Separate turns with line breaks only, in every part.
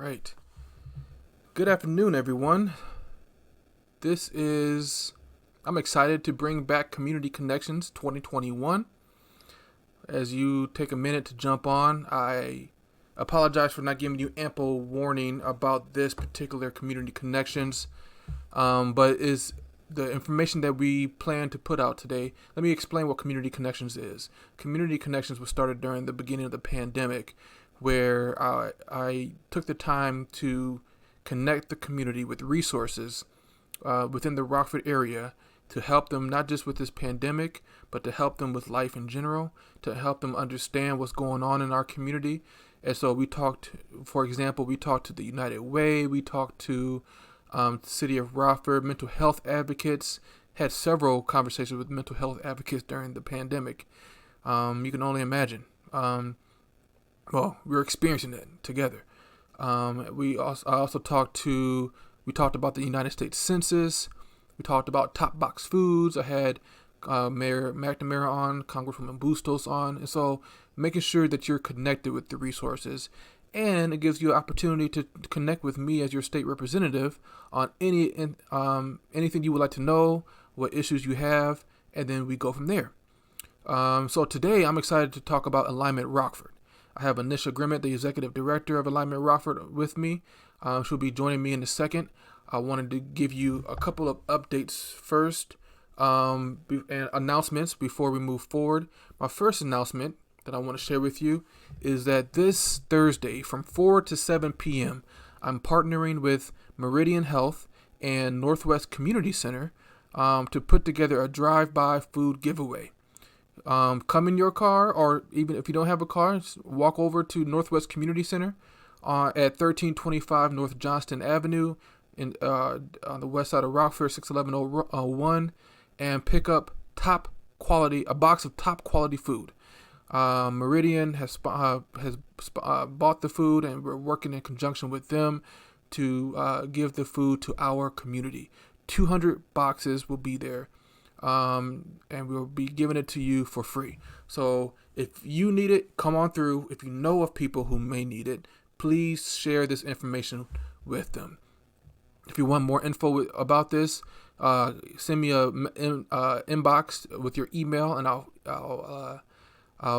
right. Good afternoon, everyone. I'm excited to bring back Community Connections 2021. As you take a minute to jump on, I apologize for not giving you ample warning about this particular Community Connections, but is the information that we plan to put out today. Let me explain what Community Connections is. Community Connections was started during the beginning of the pandemic, where I took the time to connect the community with resources within the Rockford area to help them not just with this pandemic, but to help them with life in general, to help them understand what's going on in our community. And so we talked, for example, we talked to the United Way, we talked to the City of Rockford, mental health advocates, had several conversations with mental health advocates during the pandemic. You can only imagine. We're experiencing it together. I also we talked about the United States Census. We talked about Top Box Foods. I had Mayor McNamara on, Congresswoman Bustos on. And so making sure that you're connected with the resources. And it gives you an opportunity to connect with me as your state representative on anything you would like to know, what issues you have, and then we go from there. So today I'm excited to talk about Alignment Rockford. I have Anisha Grimmett, the executive director of Alignment Rockford, with me. She'll be joining me in a second. I wanted to give you a couple of updates first and announcements before we move forward. My first announcement that I want to share with you is that this Thursday from 4 to 7 p.m., I'm partnering with Meridian Health and Northwest Community Center to put together a drive-by food giveaway. Come in your car, or even if you don't have a car, just walk over to Northwest Community Center at 1325 North Johnston Avenue on the west side of Rockford, 61101, and pick up a box of top quality food. Meridian has bought the food, and we're working in conjunction with them to give the food to our community. 200 boxes will be there. And we'll be giving it to you for free. So if you need it, come on through. If you know of people who may need it, please share this information with them. If you want more info about this, send me a inbox with your email, and I'll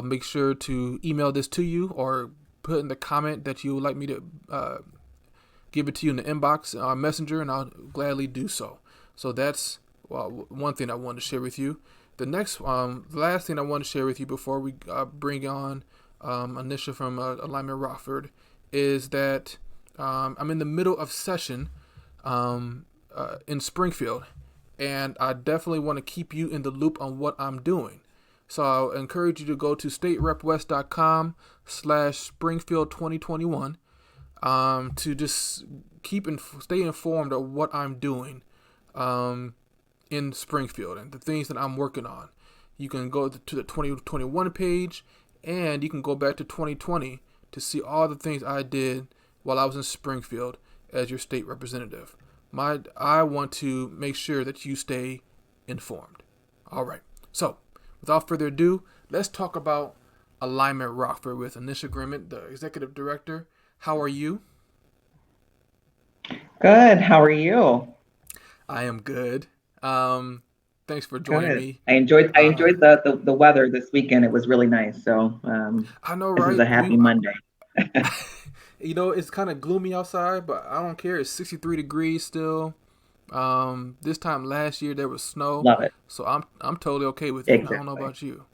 make sure to email this to you, or put in the comment that you would like me to give it to you in the inbox messenger, and I'll gladly do so. So that's one thing I want to share with you. The last thing I want to share with you before we bring on Anisha from Alignment Rockford is that I'm in the middle of session in Springfield, and I definitely want to keep you in the loop on what I'm doing. So I'll encourage you to go to staterepwest.com/Springfield 2021 to just stay informed of what I'm doing in Springfield and the things that I'm working on. You can go to the 2021 page, and you can go back to 2020 to see all the things I did while I was in Springfield as your state representative. I want to make sure that you stay informed. All right. So without further ado, let's talk about Alignment Rockford with Anisha Grimmett, the executive director. How are you?
Good. How are you?
I am good. Thanks for joining
Good.
me.
I enjoyed the weather this weekend. It was really nice. So
I know,
this is
right?
a happy Monday.
It's kind of gloomy outside, but I don't care. It's 63 degrees still. This time last year there was snow,
Love it.
so I'm totally okay with it. I don't know
Exactly.
about you.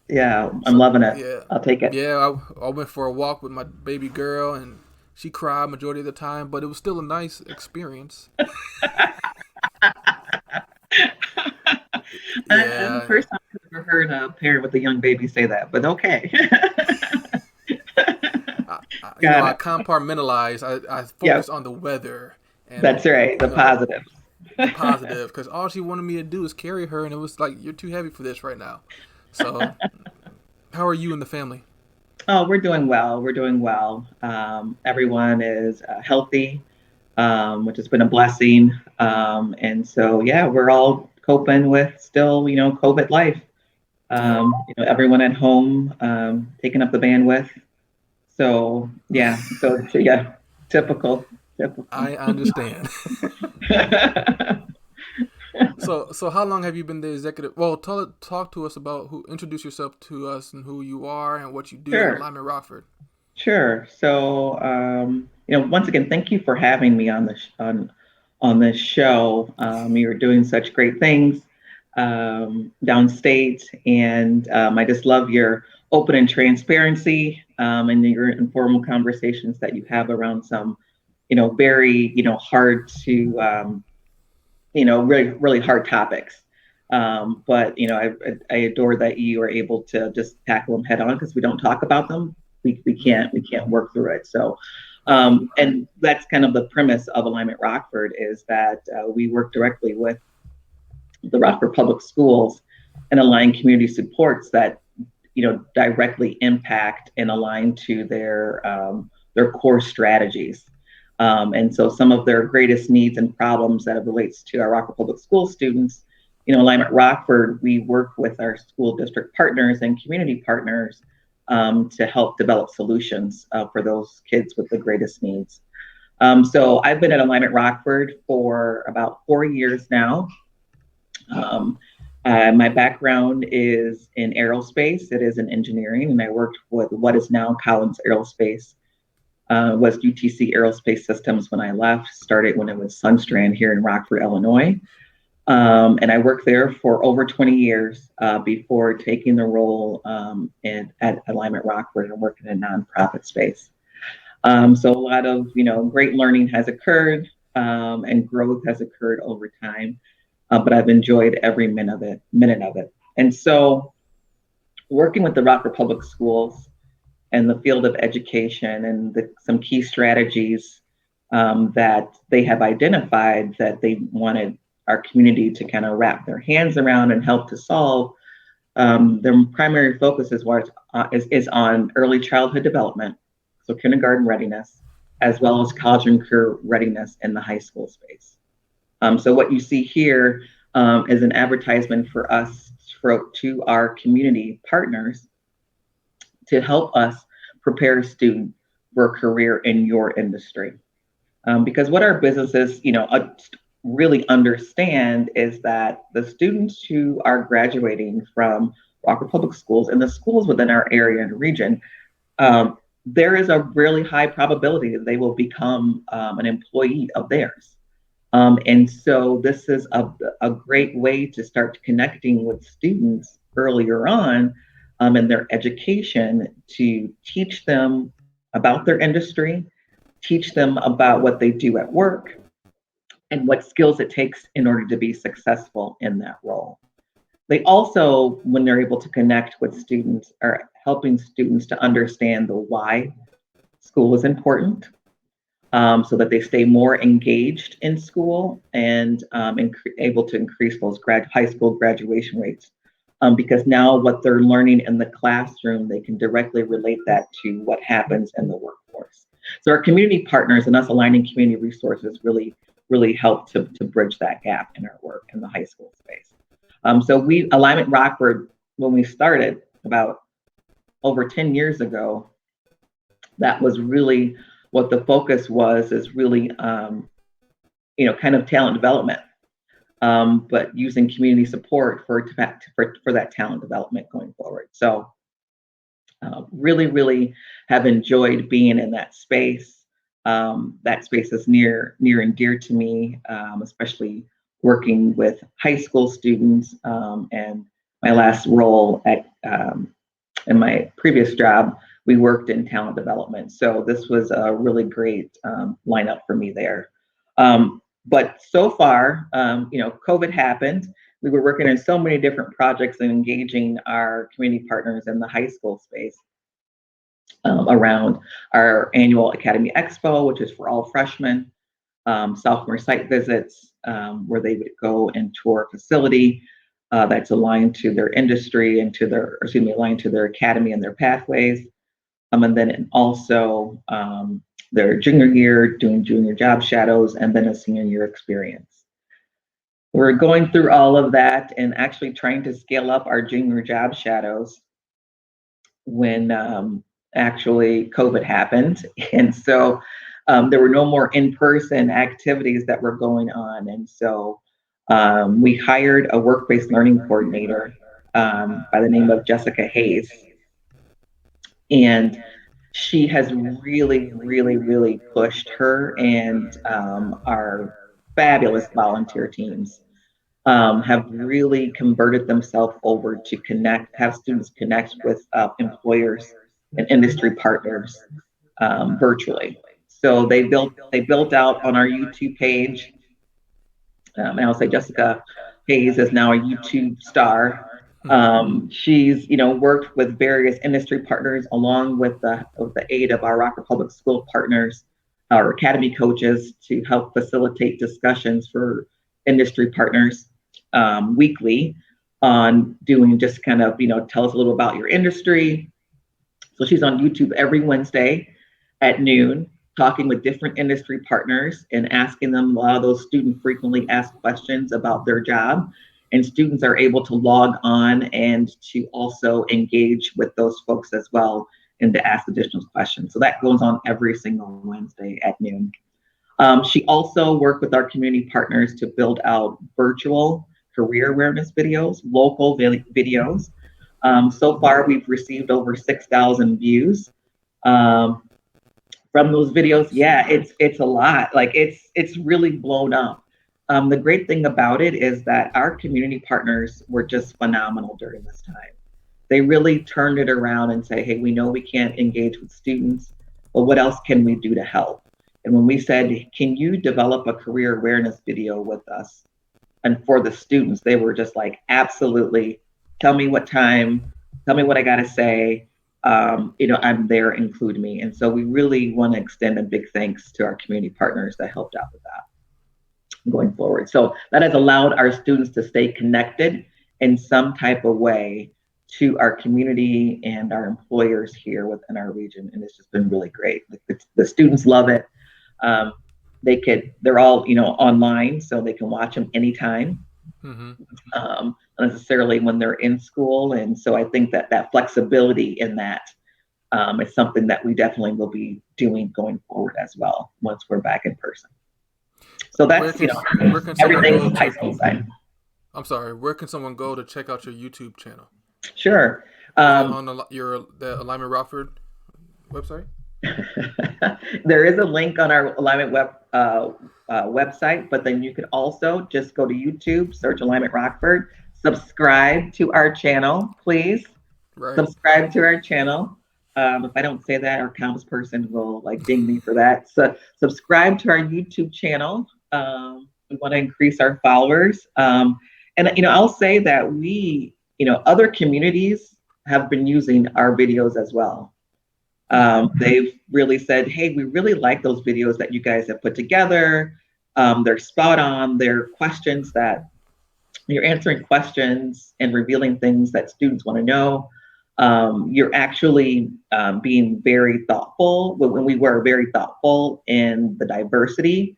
Yeah, I'm
So
loving it.
yeah,
I'll take it.
yeah. I went for a walk with my baby girl, and she cried majority of the time, but it was still a nice experience.
I'm the
Yeah,
first time I've ever heard a parent with a young baby say that, but okay. Got
I
it.
compartmentalize. I focus
Yep,
on the weather and
that's right. The positives.
the positive, because all she wanted me to do is carry her, and it was like, you're too heavy for this right now. So how are you and the family?
Oh, we're doing well. We're doing well. Everyone is healthy, which has been a blessing. And so, yeah, we're all coping with still, COVID life.
Yep.
Everyone at home taking up the bandwidth. So yeah, typical, typical.
I understand. So how long have you been the executive? Well, talk to us about introduce yourself to us and who you are and what you do at
Sure,
Alignment Rockford.
sure. So once again, thank you for having me on on this show. You're doing such great things downstate, and I just love your open and transparency and your informal conversations that you have around some, very, hard to really, really hard topics. But I adore that you are able to just tackle them head on because we don't talk about them. We can't work through it. So,
Right.
and that's kind of the premise of Alignment Rockford is that we work directly with the Rockford Public Schools and align community supports that directly impact and align to their core strategies. And so some of their greatest needs and problems that it relates to our Rockford Public School students, Alignment Rockford, we work with our school district partners and community partners to help develop solutions for those kids with the greatest needs. So I've been at Alignment Rockford for about 4 years now. Um, my background is in aerospace. It is in engineering, and I worked with what is now Collins Aerospace, was UTC Aerospace Systems when I left, started when it was Sunstrand here in Rockford, Illinois. And I worked there for over 20 years before taking the role at Alignment Rockford and working in a nonprofit space. So a lot of, great learning has occurred and growth has occurred over time. But I've enjoyed every minute of it. And so working with the Rockford Public Schools and the field of education and some key strategies that they have identified that they wanted our community to kind of wrap their hands around and help to solve. Their primary focus is on early childhood development, so kindergarten readiness, as well as college and career readiness in the high school space. So what you see here is an advertisement for us to our community partners to help us prepare a student for a career in your industry. Because what our businesses, really understand is that the students who are graduating from Rockford Public Schools and the schools within our area and region, there is a really high probability that they will become an employee of theirs. And so this is a great way to start connecting with students earlier on in their education to teach them about their industry, teach them about what they do at work, and what skills it takes in order to be successful in that role. They also, when they're able to connect with students, are helping students to understand the why school is important, so that they stay more engaged in school and able to increase those high school graduation rates. Because now what they're learning in the classroom, they can directly relate that to what happens in the workforce. So our community partners and us aligning community resources really help to bridge that gap in our work in the high school space. So Alignment Rockford, when we started about over 10 years ago, that was really what the focus was, is really, kind of talent development, but using community support for that talent development going forward. So really have enjoyed being in that space. That space is near and dear to me, especially working with high school students, and my last role in my previous job, we worked in talent development. So this was a really great lineup for me there. But so far, COVID happened. We were working on so many different projects and engaging our community partners in the high school space around our annual Academy Expo, which is for all freshmen, sophomore site visits, where they would go and tour a facility that's aligned to their industry and aligned to their academy and their pathways. And then also their junior year, doing junior job shadows, and then a senior year experience. We're going through all of that and actually trying to scale up our junior job shadows when actually COVID happened. And so there were no more in-person activities that were going on. And so we hired a work-based learning coordinator by the name of Jessica Hayes. And she has really, really, really pushed her and our fabulous volunteer teams have really converted themselves over to have students connect with employers and industry partners virtually. So they built out on our YouTube page. And I'll say Jessica Hayes is now a YouTube star. She's worked with various industry partners along with the aid of our Rockford Public School partners, our academy coaches, to help facilitate discussions for industry partners weekly on doing just kind of tell us a little about your industry. So she's on YouTube every Wednesday at noon, talking with different industry partners and asking them a lot of those student frequently asked questions about their job. And students are able to log on and to also engage with those folks as well and to ask additional questions. So that goes on every single Wednesday at noon. She also worked with our community partners to build out virtual career awareness videos, local videos. So far, we've received over 6,000 views. From those videos. Yeah, it's a lot. Like it's really blown up. The great thing about it is that our community partners were just phenomenal during this time. They really turned it around and say, hey, we know we can't engage with students, but what else can we do to help? And when we said, can you develop a career awareness video with us and for the students, they were just like, absolutely. Tell me what time, tell me what I got to say. I'm there, include me. And so we really want to extend a big thanks to our community partners that helped out with that going forward. So that has allowed our students to stay connected in some type of way to our community and our employers here within our region. And it's just been really great. The students love it. They're all, online, so they can watch them anytime. Not necessarily when they're in school. And so I think that flexibility in that is something that we definitely will be doing going forward as well once we're back in person. So that's,
where can
everything high school side.
I'm sorry, where can someone go to check out your YouTube channel?
Sure.
On the Alignment Rockford website?
There is a link on our Alignment website, but then you can also just go to YouTube, search Alignment Rockford, subscribe to our channel, please. Right. Subscribe to our channel. If I don't say that, our comms person will ding me for that. So subscribe to our YouTube channel. We want to increase our followers. And I'll say that other communities have been using our videos as well. They've really said, hey, we really like those videos that you guys have put together. They're spot on. They're questions that you're answering questions and revealing things that students want to know. You're actually being very thoughtful. When we were very thoughtful in the diversity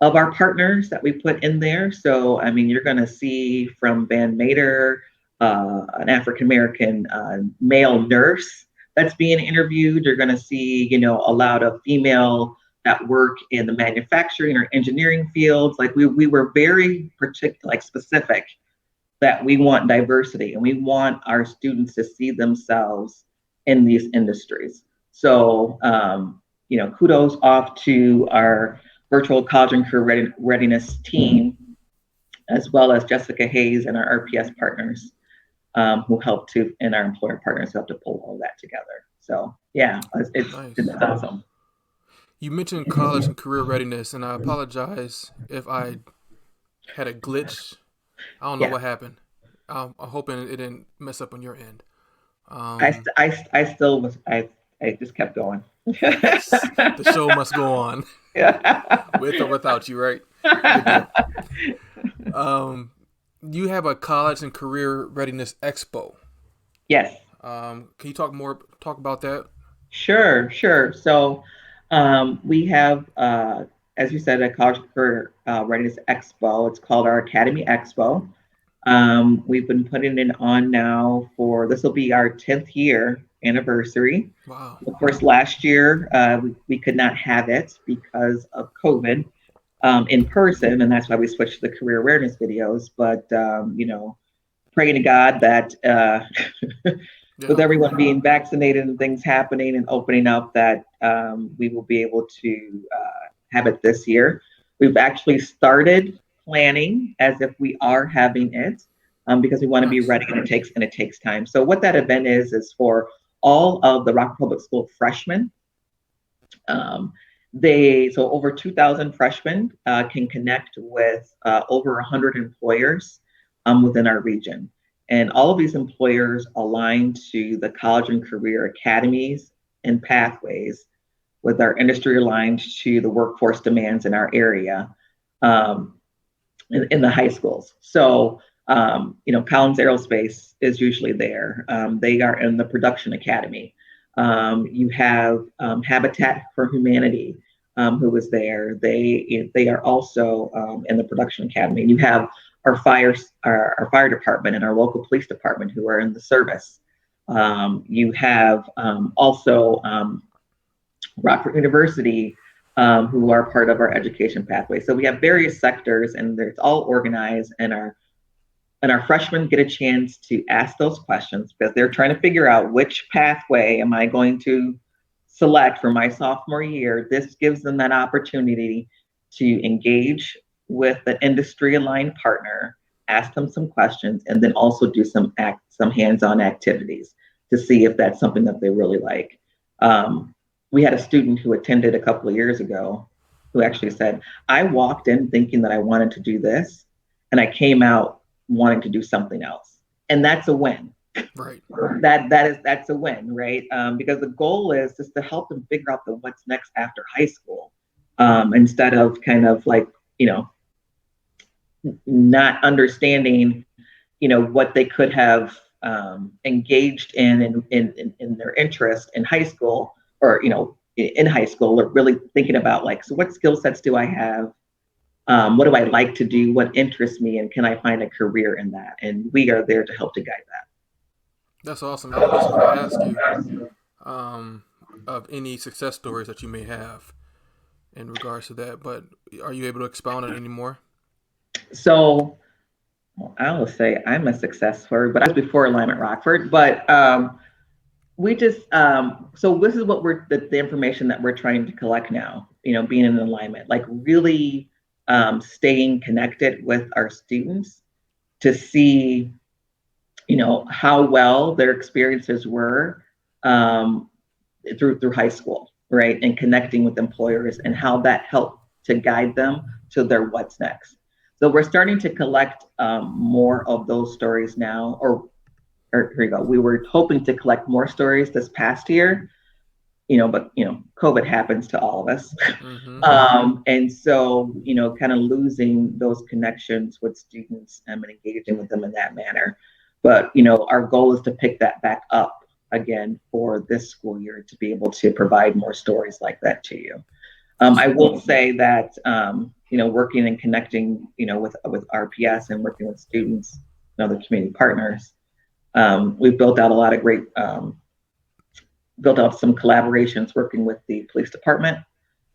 of our partners that we put in there. So, you're going to see from Van Mater, an African-American male nurse that's being interviewed. You're going to see, a lot of female that work in the manufacturing or engineering fields. We were very particular, specific that we want diversity and we want our students to see themselves in these industries. So, kudos off to our virtual college and career readiness team, as well as Jessica Hayes and our RPS partners who helped to, and our employer partners who helped to pull all that together. So yeah, it's awesome.
You mentioned college and career readiness, and I apologize if I had a glitch. I don't know what happened. I'm hoping it didn't mess up on your end.
I still was. I just kept going.
The show must go on. With or without you, right? You have a college and career readiness expo.
Yes.
Can you talk about that?
Sure. So we have, as you said, a college and career readiness expo. It's called our Academy Expo. We've been putting it on now for this will be our 10th year anniversary.
Wow.
Of course, last year we could not have it because of COVID in person, and that's why we switched to the career awareness videos. But praying to God that with
Yeah.
everyone being vaccinated and things happening and opening up, that we will be able to have it this year. We've actually started planning as if we are having it because we want to be
Nice.
ready, and it takes time. So what that event is for all of the Rockford Public School freshmen. Um, so over 2,000 freshmen can connect with over 100 employers within our region. And all of these employers align to the college and career academies and pathways with our industry aligned to the workforce demands in our area um, in the high schools. So, Collins Aerospace is usually there. They are in the production academy. You have Habitat for Humanity, who is there. They are also in the production academy. You have our fire department and our local police department who are in the service. You have also Rockford University, who are part of our education pathway. So we have various sectors, and it's all organized, and our freshmen get a chance to ask those questions because they're trying to figure out which pathway am I going to select for my sophomore year. This gives them that opportunity to engage with an industry aligned partner, ask them some questions, and then also do some hands-on activities to see if that's something that they really like. We had a student who attended a couple of years ago who actually said, I walked in thinking that I wanted to do this, and I came out wanting to do something else. And that's a win.
Right.
That's a win, right? Because the goal is just to help them figure out the what's next after high school, instead of kind of like not understanding what they could have engaged in their interest in high school, or in high school, or really thinking about like, so what skill sets do I have, what do I like to do, what interests me, and can I find a career in that? And we are there to help to guide
That's awesome. I was going to ask you um, of any success stories that you may have in regards to that, but are you able to expound on it anymore?
that. So I will say I'm a success story, but I was before Alignment Rockford. But we just so this is what the information that we're trying to collect now, being in alignment, like really staying connected with our students to see how well their experiences were um, through high school, right, and connecting with employers and how that helped to guide them to their what's next. So we're starting to collect more of those stories now, or here you go. We were hoping to collect more stories this past year, but COVID happens to all of us.
Mm-hmm.
And so, kind of losing those connections with students and engaging with them in that manner. But, our goal is to pick that back up again for this school year to be able to provide more stories like that to you. I
Awesome.
will say that, working and connecting, with RPS and working with students and other community partners, we've built out a lot of great built out some collaborations working with the police department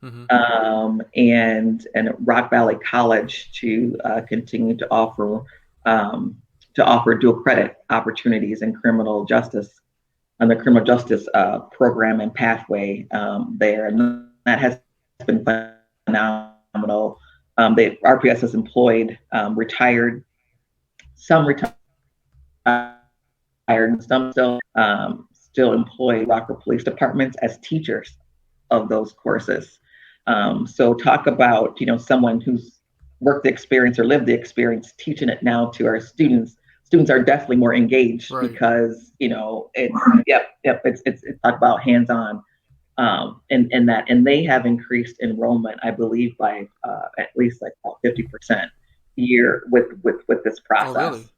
Mm-hmm.
and Rock Valley College to continue to offer dual credit opportunities in criminal justice on the criminal justice program and pathway there, and that has been phenomenal. RPS has employed some retired, and some still employ Rockford Police Departments as teachers of those courses. So talk about someone who's worked the experience or lived the experience, teaching it now to our students. Students are definitely more engaged
Right.
because it's it's talk about hands-on, and they have increased enrollment, I believe, by at least like about 50% year with this
Oh, really?
process.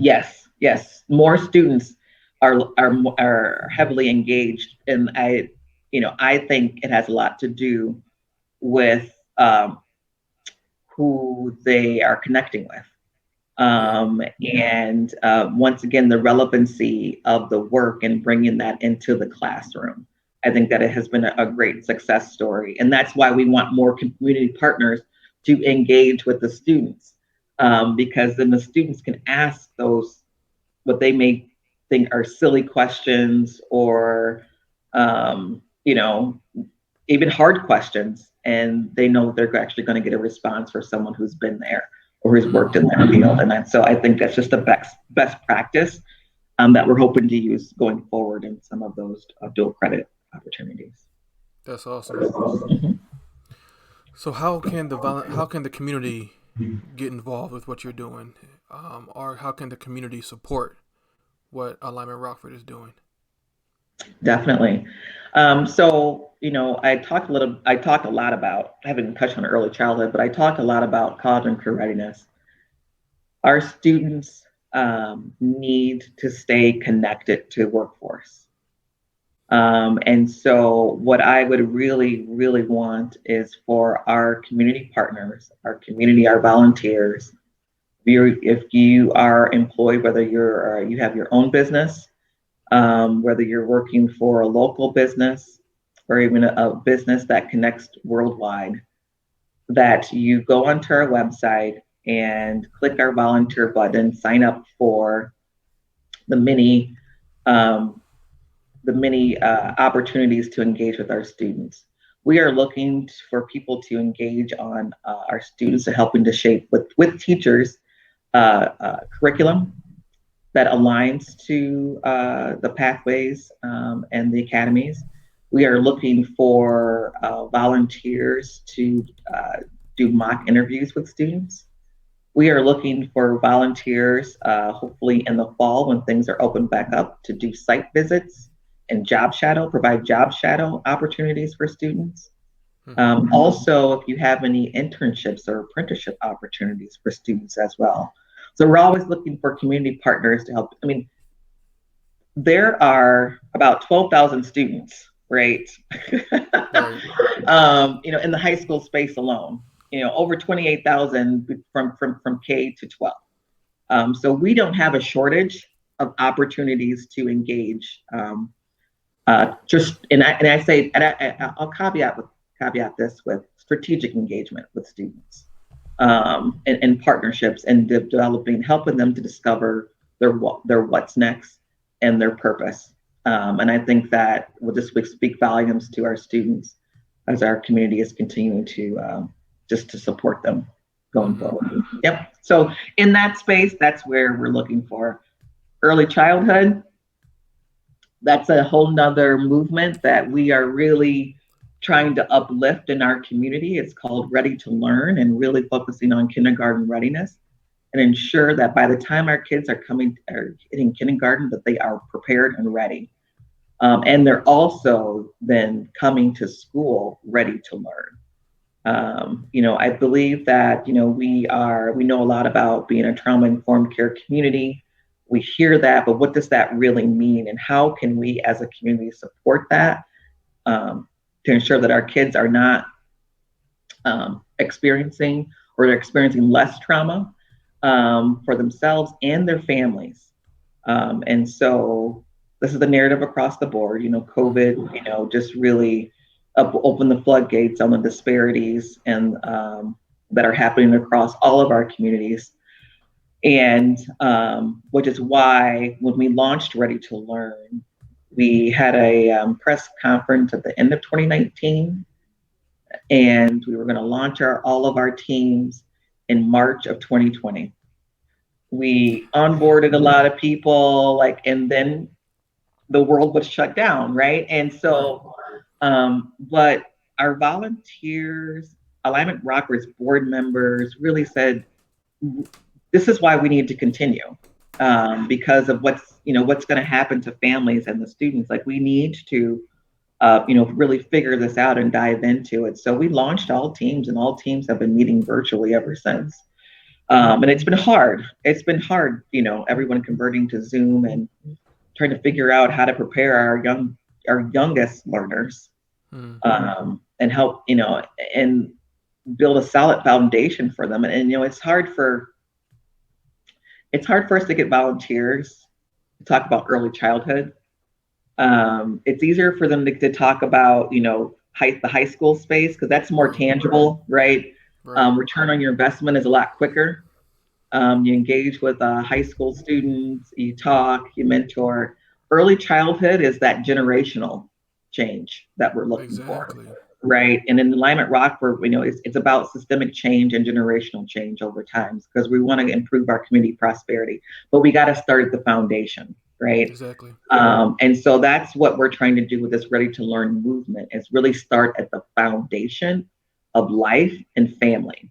Yes, yes. More students are heavily engaged, and I think it has a lot to do with who they are connecting with.
Yeah.
And once again, the relevancy of the work and bringing that into the classroom. I think that it has been a great success story. And that's why we want more community partners to engage with the students, because then the students can ask those, what they may think are silly questions, or, you know, even hard questions, and they know they're actually going to get a response for someone who's been there or who's worked in
Mm-hmm.
that field. So I think that's just a best practice, that we're hoping to use going forward in some of those dual credit opportunities.
That's awesome.
Mhm.
So how can the community get involved with what you're doing, or how can the community support what Alignment Rockford is doing?
Definitely. So, I talked a lot about, I haven't touched on early childhood, but I talked a lot about college and career readiness. Our students need to stay connected to the workforce. And so, what I would really, really want is for our community partners, our community, our volunteers. If you are employed, whether you have your own business, whether you're working for a local business or even a business that connects worldwide, that you go onto our website and click our volunteer button, sign up for the many um, opportunities to engage with our students. We are looking for people to engage on our students, and helping to shape with teachers curriculum that aligns to the pathways and the academies. We are looking for volunteers to do mock interviews with students. We are looking for volunteers, hopefully in the fall when things are open back up, to do site visits and provide job shadow opportunities for students.
Mm-hmm.
Also, if you have any internships or apprenticeship opportunities for students as well. So we're always looking for community partners to help. I mean, there are about 12,000 students, right?
Right.
In the high school space alone, over 28,000 from K to 12. So we don't have a shortage of opportunities to engage. I'll caveat this with strategic engagement with students, and partnerships, and developing, helping them to discover their what's next and their purpose. And I think that will just speak volumes to our students as our community is continuing to just to support them going
Mm-hmm.
forward. Yep. So in that space, that's where we're looking for early childhood. That's a whole nother movement that we are really trying to uplift in our community. It's called Ready to Learn, and really focusing on kindergarten readiness, and ensure that by the time our kids are hitting kindergarten, that they are prepared and ready. And they're also then coming to school ready to learn. I believe that, we know a lot about being a trauma informed care community. We hear that, but what does that really mean? And how can we as a community support that, to ensure that our kids are not experiencing, or they're experiencing less trauma for themselves and their families. And so this is the narrative across the board.
Mm-hmm.
COVID, just really opened the floodgates on the disparities and that are happening across all of our communities. And which is why when we launched Ready to Learn, we had a press conference at the end of 2019, and we were going to launch all of our teams in March of 2020. We onboarded a lot of people, and then the world was shut down, right? And
Right.
so, but our volunteers, Alignment Rockford's board members, really said, this is why we need to continue, because of what's going to happen to families and the students. Like, we need to, really figure this out and dive into it. So we launched all teams, and all teams have been meeting virtually ever since. And it's been hard. It's been hard, everyone converting to Zoom and trying to figure out how to prepare our youngest learners,
Mm.
and help, and build a solid foundation for them. And it's hard for it's hard for us to get volunteers to talk about early childhood. It's easier for them to talk about, the high school space because that's more
Right.
tangible, right?
Right.
Return on your investment is a lot quicker. You engage with high school students, you talk, you mentor. Early childhood is that generational change that we're looking for,
Exactly.
right? And in Alignment Rockford, we know it's about systemic change and generational change over time because we want to improve our community prosperity, but we got to start at the foundation, right?
Exactly.
And so that's what we're trying to do with this Ready to Learn movement is really start at the foundation of life and family.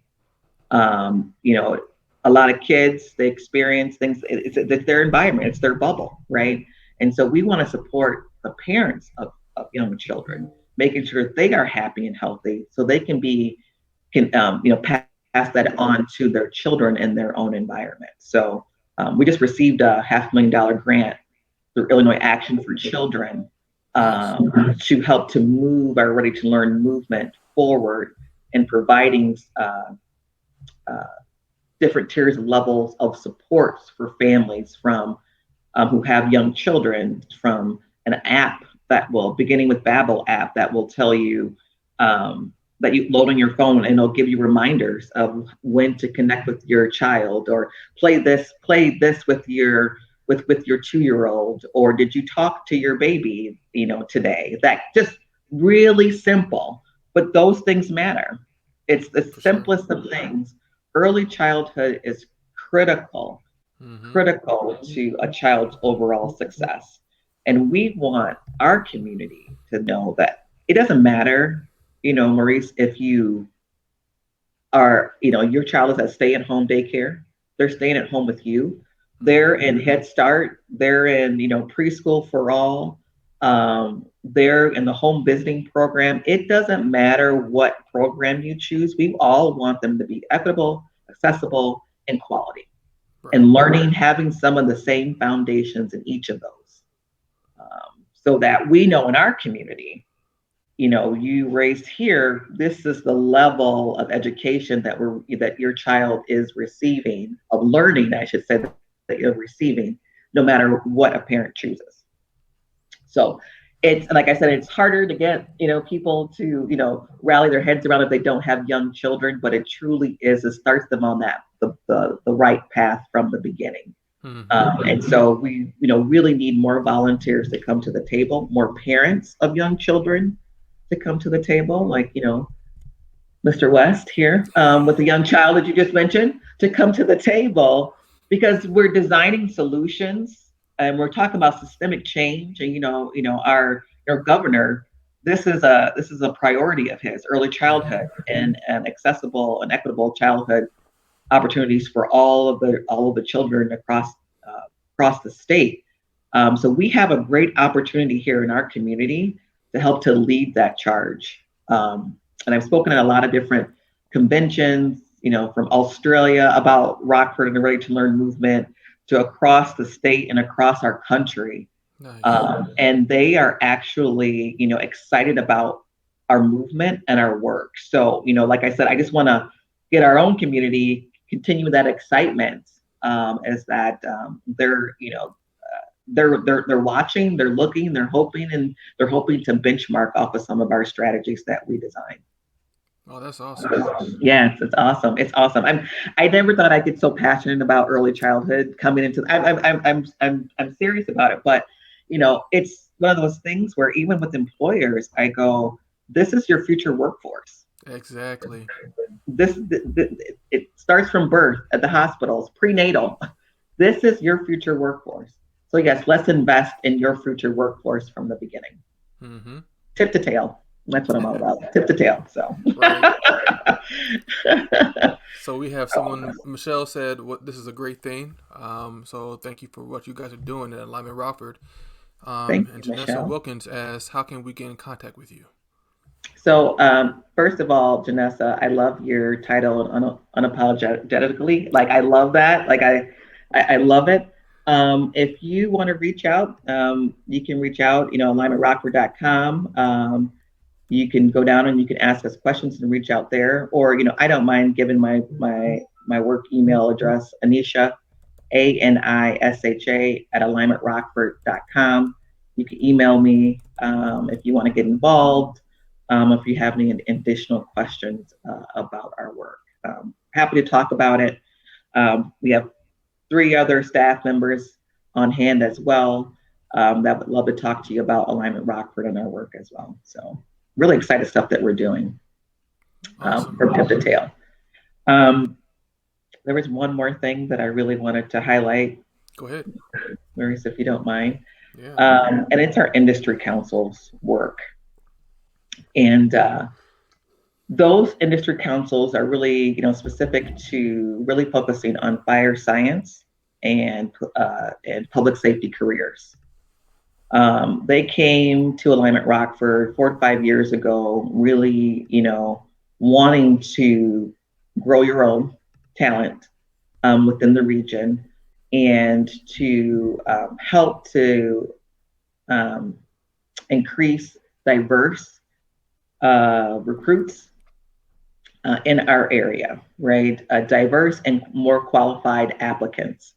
You know, a lot of kids, they experience things, it's their environment, it's their bubble, right? And so we want to support the parents of young children, making sure they are happy and healthy so they can pass that on to their children in their own environment. So we just received a $500,000 grant through Illinois Action for Children
Nice.
to help to move our Ready to Learn movement forward in providing uh, different tiers and levels of supports for families from who have young children, from an app that will, beginning with Babel app, that will tell you that you load on your phone and it'll give you reminders of when to connect with your child, or play this with your 2-year old, or did you talk to your baby, today? That just really simple, but those things matter. It's the
For sure.
simplest of things. Early childhood is critical
Mm-hmm.
critical to a child's overall success. And we want our community to know that it doesn't matter, Maurice, if your child is at stay at home daycare, they're staying at home with you. They're
Mm-hmm.
in Head Start, they're in, preschool for all, they're in the home visiting program. It doesn't matter what program you choose. We all want them to be equitable, accessible, and quality,
Right.
and learning, having some of the same foundations in each of those, so that we know in our community, you raised here, this is the level of education that your child is receiving, of learning, I should say, that you're receiving, no matter what a parent chooses. So it's, like I said, it's harder to get, people to, rally their heads around if they don't have young children, but it truly is, it starts them on the right path from the beginning.
Mm-hmm.
And so we, really need more volunteers to come to the table, more parents of young children to come to the table, like, Mr. West here, with the young child that you just mentioned, to come to the table, because we're designing solutions and we're talking about systemic change. And our governor, this is a priority of his: early
Mm-hmm.
childhood and accessible and equitable childhood opportunities for all of the children across the state. So we have a great opportunity here in our community to help to lead that charge. And I've spoken at a lot of different conventions, from Australia about Rockford and the Ready to Learn movement, to across the state and across our country.
Nice.
And they are actually, excited about our movement and our work. So, like I said, I just want to get our own community continue that excitement, as that they're watching, they're looking, they're hoping to benchmark off of some of our strategies that we design.
Oh, that's awesome.
Yes, it's awesome. It's awesome. I never thought I'd get so passionate about early childhood coming into. I'm serious about it, but it's one of those things where even with employers, I go, this is your future workforce.
Exactly.
It starts from birth at the hospitals, prenatal. This is your future workforce. So yes, let's invest in your future workforce from the beginning,
Mm-hmm.
tip to tail. That's what I'm all about, tip to tail. So.
Right. So we have someone. Michelle said, "What this is a great thing." So thank you for what you guys are doing at Alignment Rockford.
Thank
And
you,
Janessa
Michelle.
Wilkins asks, "How can we get in contact with you?"
So, first of all, Janessa, I love your title, unapologetically. Like, I love that. Like, I love it. If you want to reach out, you can reach out, alignmentrockford.com. You can go down and you can ask us questions and reach out there. Or, I don't mind giving my work email address, Anisha anisha@alignmentrockford.com. You can email me if you want to get involved, if you have any additional questions about our work. Happy to talk about it. We have 3 other staff members on hand as well that would love to talk to you about Alignment Rockford and our work as well. So really excited stuff that we're doing
Awesome.
from tip to tail. There was one more thing that I really wanted to highlight,
Go ahead.
Maurice, if you don't mind.
Yeah.
And it's our industry council's work. And those industry councils are really, specific to really focusing on fire science and public safety careers. They came to Alignment Rockford 4 to 5 years ago, really, wanting to grow your own talent within the region and to help to increase diverse recruits in our area, right? Diverse and more qualified applicants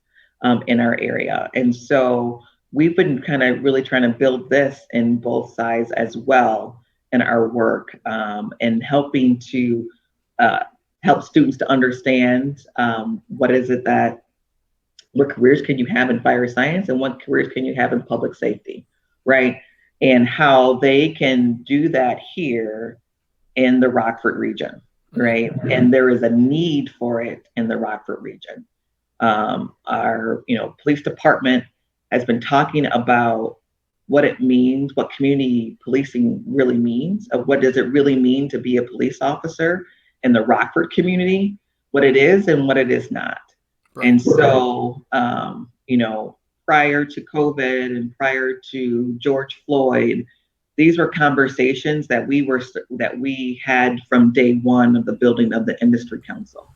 in our area. And so we've been kind of really trying to build this in both sides as well in our work and helping to help students to understand what careers can you have in fire science and what careers can you have in public safety, right? And how they can do that here in the Rockford region, right? Mm-hmm. And there is a need for it in the Rockford region. Our police department has been talking about what it means, what community policing really means, of what does it really mean to be a police officer in the Rockford community, what it is and what it is not. Right. And so, prior to COVID and prior to George Floyd, these were conversations that we had from day one of the building of the industry council,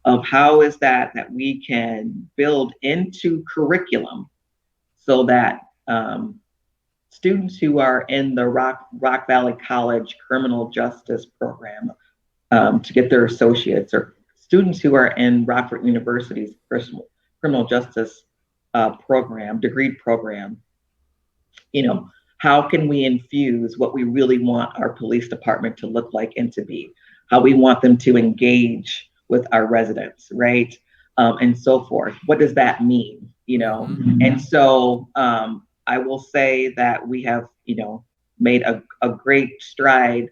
of how is that we can build into curriculum so that students who are in the Rock Valley College criminal justice program to get their associates, or students who are in Rockford University's criminal justice degree program, how can we infuse what we really want our police department to look like and to be, how we want them to engage with our residents, right? And so forth. What does that mean, Mm-hmm. And so I will say that we have, made a great stride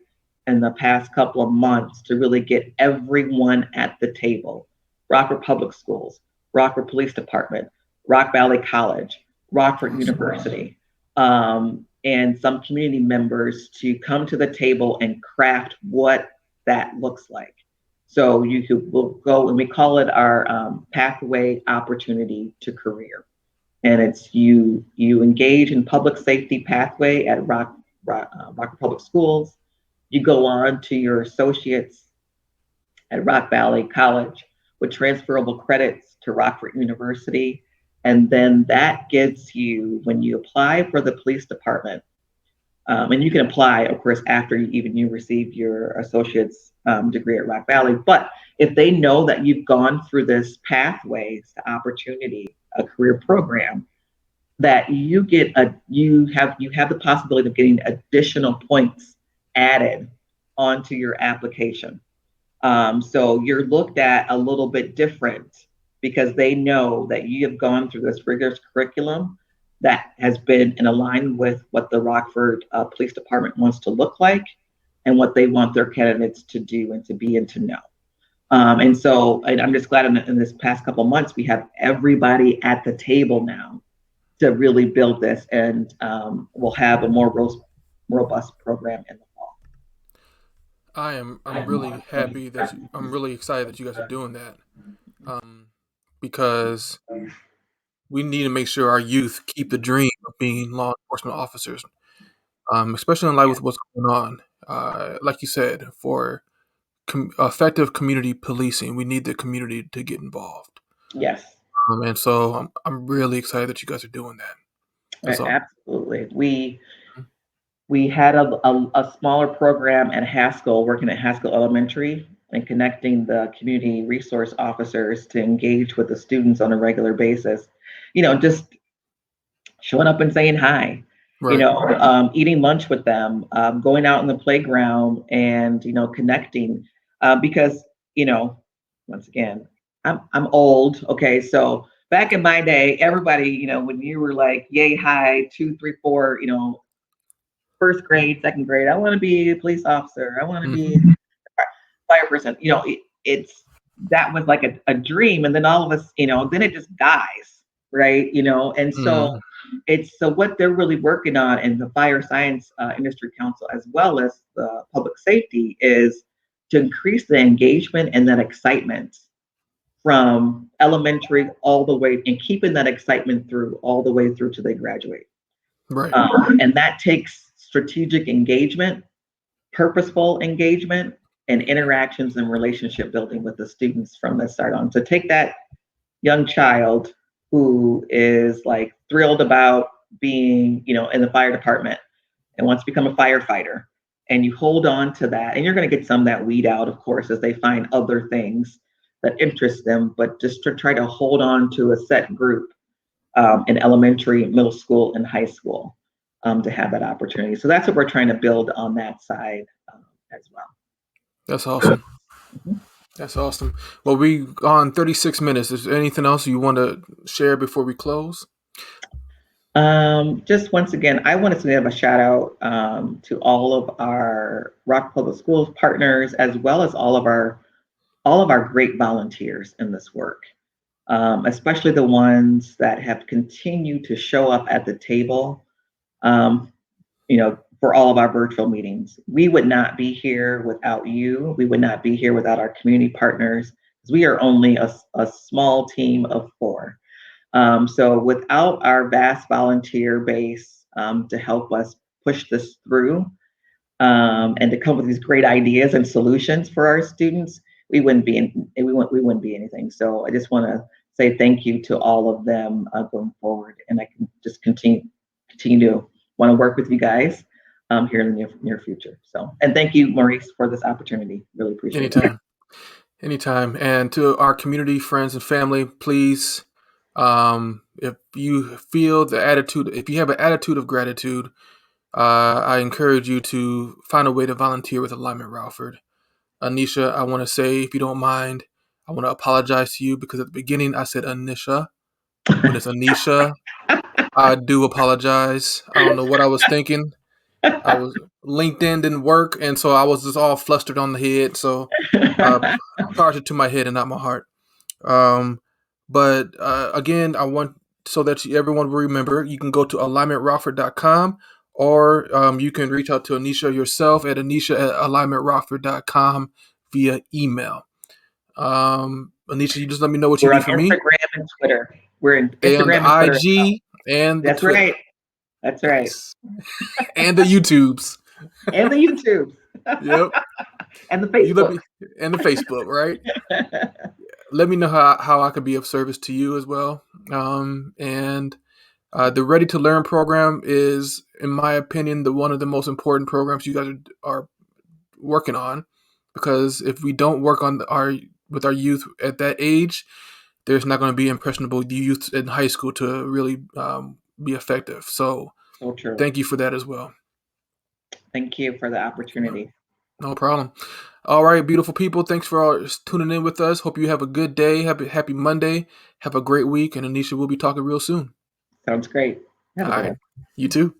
in the past couple of months to really get everyone at the table. Rockford Public Schools, Rockford Police Department, Rock Valley College, Rockford University, and some community members to come to the table and craft what that looks like. So we'll go, and we call it our pathway opportunity to career. And it's you engage in public safety pathway at Rockford Public Schools. You go on to your associates at Rock Valley College with transferable credits to Rockford University. And then that gets you, when you apply for the police department, and you can apply, of course, after you receive your associate's degree at Rock Valley. But if they know that you've gone through this pathways to opportunity, a career program, that you have the possibility of getting additional points added onto your application. So you're looked at a little bit different because they know that you have gone through this rigorous curriculum that has been in line with what the Rockford Police Department wants to look like and what they want their candidates to do and to be and to know. And so I'm just glad in this past couple of months, we have everybody at the table now to really build this, and we'll have a more robust program in the fall.
I'm really happy I'm really excited that you guys are doing that, because we need to make sure our youth keep the dream of being law enforcement officers, especially in light with what's going on. Like you said, for effective community policing, we need the community to get involved.
Yes.
And so I'm really excited that you guys are doing that.
Absolutely. We had a smaller program at Haskell, working at Haskell Elementary, and connecting the community resource officers to engage with the students on a regular basis. Just showing up and saying hi,
Right.
eating lunch with them, going out in the playground and, connecting. Because, you know, once again, I'm old. Okay. So back in my day, everybody, when you were like, yay, hi, two, three, four, first grade, second grade, I want to be a police officer. I want to be
Mm-hmm.
a fire person. It's that was like a dream. And then all of us, then it just dies. Right. And so
Mm-hmm.
so what they're really working on in the Fire Science Industry Council, as well as the public safety, is to increase the engagement and that excitement from elementary all the way, and keeping that excitement through all the way through till they graduate.
Right.
And that takes strategic engagement, purposeful engagement, and interactions and relationship building with the students from the start on. So take that young child who is like thrilled about being, in the fire department and wants to become a firefighter. And you hold on to that, and you're going to get some of that weed out, of course, as they find other things that interest them, but just to try to hold on to a set group in elementary, middle school, and high school to have that opportunity. So that's what we're trying to build on that side as well.
That's awesome.
Mhm.
That's awesome. Well, we gone 36 minutes. Is there anything else you want to share before we close?
Just once again, I wanted to give a shout out to all of our Rock Public Schools partners, as well as all of our great volunteers in this work, especially the ones that have continued to show up at the table. Um, for all of our virtual meetings. We would not be here without you. We would not be here without our community partners, because we are only a small team of four. So without our vast volunteer base to help us push this through and to come up with these great ideas and solutions for our students, we wouldn't be we wouldn't be anything. So I just want to say thank you to all of them going forward, and I can just continue to want to work with you guys here in the near future. So, and thank you, Maurice, for this opportunity. Really appreciate it.
Anytime. Anytime. And to our community, friends, and family, please, if you feel the attitude, if you have an attitude of gratitude, I encourage you to find a way to volunteer with Alignment Rockford. Anisha, I want to say, if you don't mind, I want to apologize to you because at the beginning I said Anisha when it's Anisha. I do apologize. I don't know what I was thinking. I was LinkedIn didn't work, and so I was just all flustered on the head. So uh, charge it to my head and not my heart. Um, but again, I want so that everyone will remember, you can go to alignmentrockford.com, or you can reach out to Anisha yourself at anisha@alignmentrockford.com via email. Anisha, you just let me know what you
We're
need
on
from me.
Instagram and Twitter. We're in
Stay on the
Instagram and Twitter as well.
IG and the
That's
Twitter.
right. That's right.
Nice. And the YouTubes.
And the YouTube
Yep.
and the
You let
Facebook.
me and the Facebook, right? Let me know how I can be of service to you as well. And the Ready to Learn program is, in my opinion, the one of the most important programs you guys are working on, because if we don't work on our with our youth at that age, there's not going to be impressionable youth in high school to really be effective. So
So true.
thank you for that as well.
Thank you for the opportunity.
No problem. All right, beautiful people. Thanks for all tuning in with us. Hope you have a good day. Happy Monday. Have a great week. And Anisha, we'll be talking real soon.
Sounds great. Have
All
a good
right.
one.
You too.